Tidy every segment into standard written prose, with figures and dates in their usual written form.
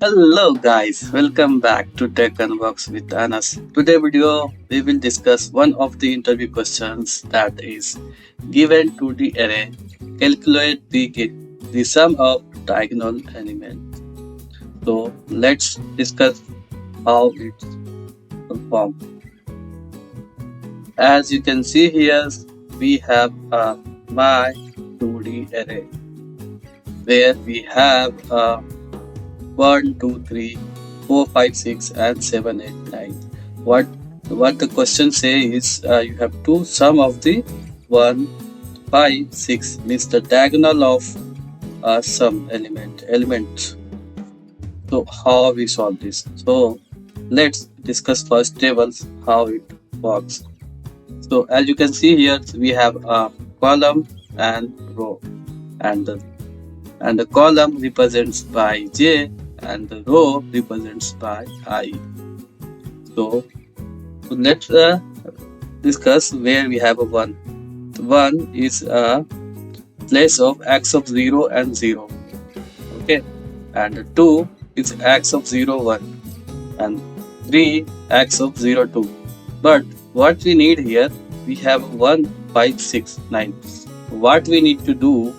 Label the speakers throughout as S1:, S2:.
S1: Hello guys, welcome back to Tech Unbox with Anas. Today video we will discuss one of the interview questions that is given to the array. Calculate the sum of diagonal elements. So let's discuss how it's performed. As you can see here, we have a my 2D array where we have a 1, 2, 3, 4, 5, 6, and 7, 8, 9. What what the question say is you have to sum of the 1, 5, 6 means the diagonal of some element. So how we solve this? So let's discuss first tables how it works. So as you can see here, we have a column and row, and the column represents by j and the row represents by I. So, let's discuss where we have a 1. The 1 is a place of x of 0 and 0. Okay. And 2 is x of 0, 1. And 3 x of 0, 2. But what we need here, we have 1, 5, 6, 9. What we need to do,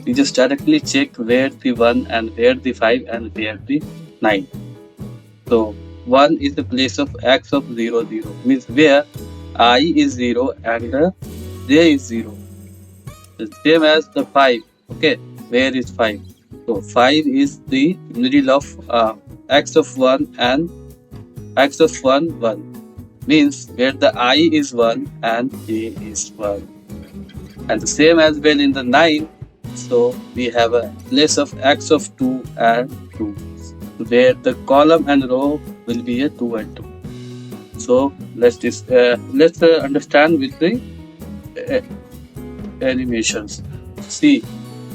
S1: we just directly check where the 1 and where the 5 and where the 9. So 1 is the place of x of 0, 0 means where I is 0 and j is 0. The same as the 5. Okay, where is 5? So 5 is the middle of x of 1 and x of 1, 1 means where the I is 1 and j is 1. And the same as well in the 9. So we have a place of x of 2 and 2 where the column and row will be a 2 and 2. So let's understand with the uh, animations. See,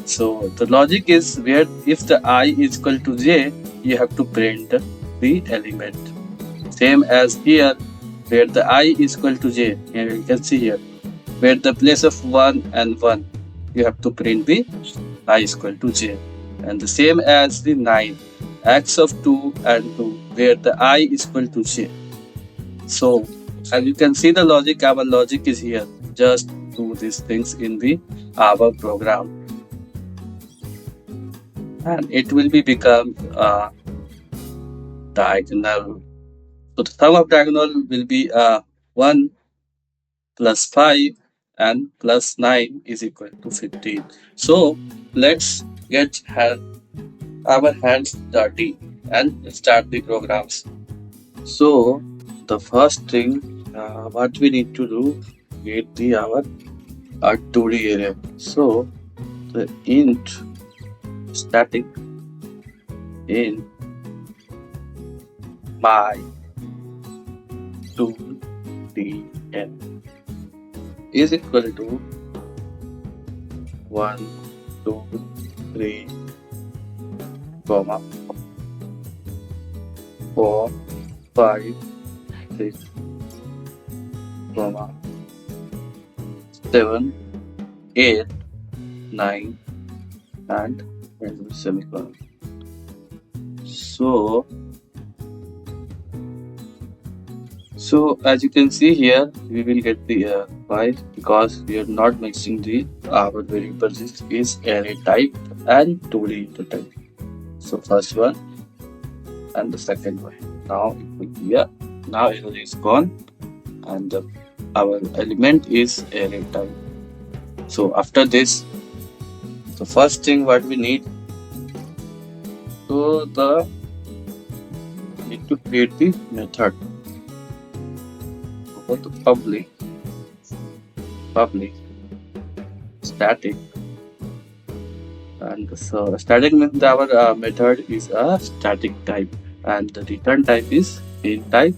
S1: so the logic is where if the I is equal to j, you have to print the element. Same as here, where the I is equal to j, and you can see here, where the place of 1 and 1, you have to print the I is equal to j. And the same as the 9, x of 2 and 2, where the I is equal to j. So, as you can see the logic, our logic is here. Just do these things in the our program. And it will be become diagonal. So the sum of diagonal will be 1 plus 5 and plus 9 is equal to 15. So let's get our hands dirty and start the programs. So the first thing what we need to do get the our 2D array. So the int static in my 2D array is equal to 1, 2, 3, comma 4, 5, 6, comma 7, 8, 9, and semicolon. So as you can see here, we will get the 5 because we are not mixing the our variables is array type and 2D type. So first one and the second one. Now it will be now array is gone and our element is array type. So after this, the first thing what we need, so the need to create the method. Go to public static, and so static means our method is a static type and the return type is int type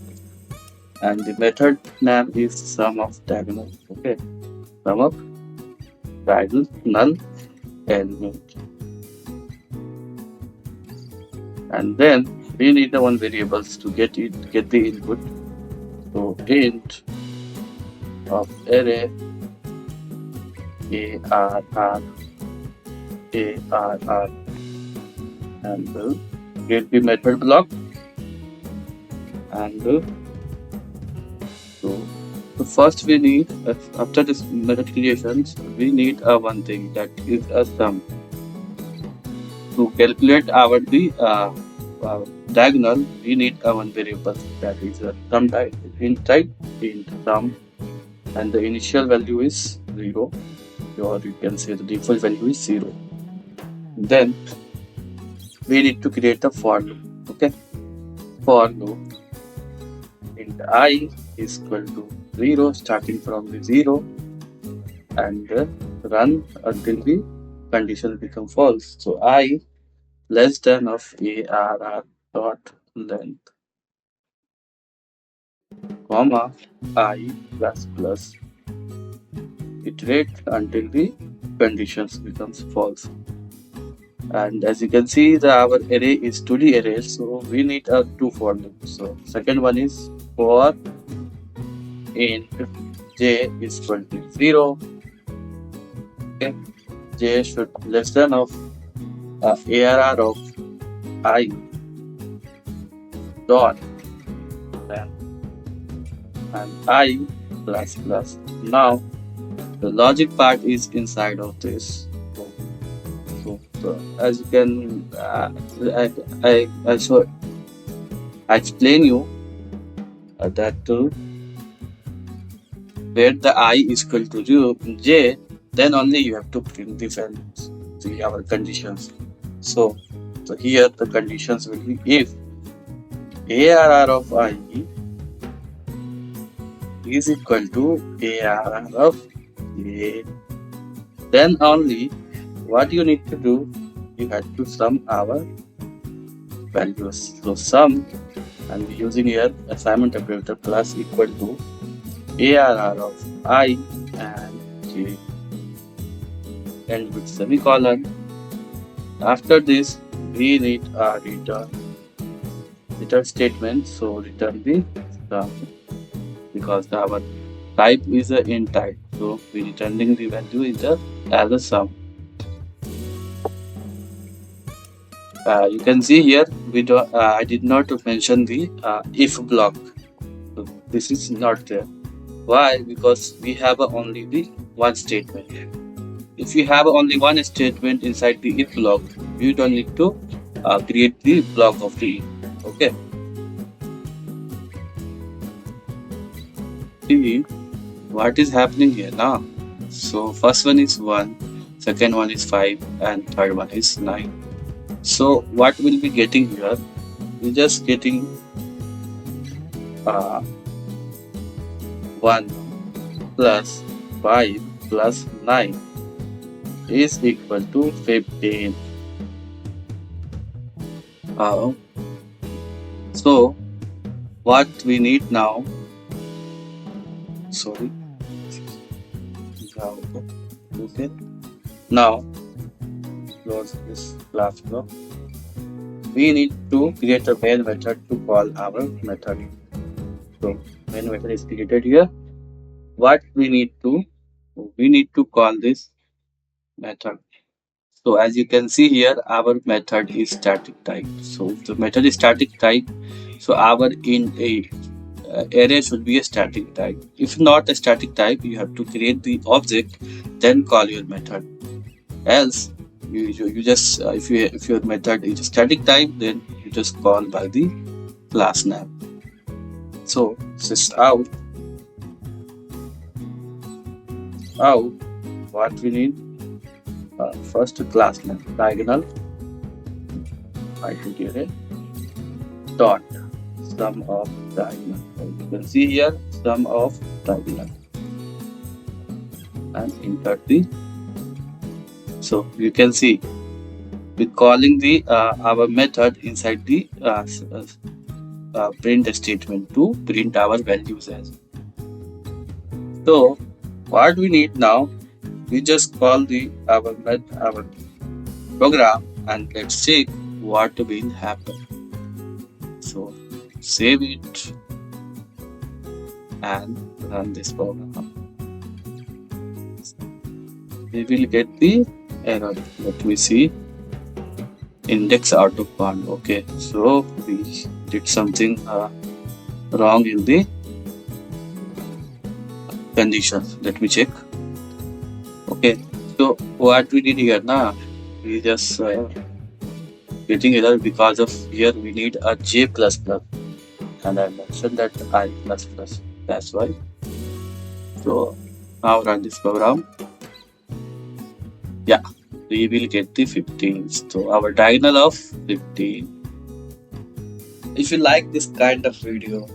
S1: and the method name is sum of diagonal. Okay, sum of diagonal element, and then we need the one variables to get the input. So int of array arr and create the method block and so so first we need after this method creations we need one thing that is a sum to calculate our the diagonal. We need one variable that is a sum type int sum and the initial value is 0 or you can say the default value is 0. Then we need to create a for loop. Okay, for loop int I is equal to 0 starting from the 0 and run until the condition become false. So I less than of arr dot length comma I plus plus iterate until the conditions becomes false. And as you can see, our array is 2D array, so we need a two for loop. So second one is for int j is equal to 0. Okay, j should less than of arr of I dot and I plus plus. Now the logic part is inside of this. So as you can, I so I explain you that where the I is equal to j, then only you have to print the values, the our conditions. So here the conditions will be if arr of I is equal to arr of j, then only what you need to do, you have to sum our values. So sum, and we're using here assignment operator plus equal to arr of I and j, end with semicolon. After this, we need a return statement. So return the sum because our type is a int type. So we returning the value is as a sum. You can see here we do I did not mention the if block. So this is not there. Why? Because we have only the one statement. If you have only one statement inside the if block, you don't need to create the block of the if. Okay. See what is happening here now. So first one is 1, second one is 5, and third one is 9. So what we'll be getting here, we're just getting 1 plus 5 plus 9 is equal to 15. So what we need now, sorry, okay, now close this class block. We need to create a main method to call our method. So main method is created here. What we need to call this method. So as you can see here, our method is static type. So if the method is static type, so our array should be a static type. If not a static type, you have to create the object, then call your method. Else, you just if your method is a static type, then you just call by the class name. So sys out what we need. First class name diagonal array dot sum of diagonal. You can see here sum of diagonal and enter the. So you can see we're calling the our method inside the print statement to print our values as. So what we need now, we just call the our program and let's check what will happen. So save it and run this program. We will get the error. Let me see. index out of bound. Okay, so we did something wrong in the condition. Let me check. Okay, so what we did here now, we just getting error because of here we need a J plus plus, and I mentioned that I plus plus. That's why. So now run this program. Yeah, we will get the 15. So our diagonal of 15. If you like this kind of video,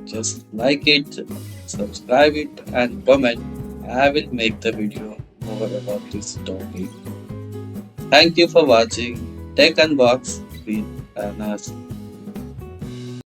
S1: just like it, subscribe it, and comment. I will make the video more about this topic. Thank you for watching Tech Unbox with Anas.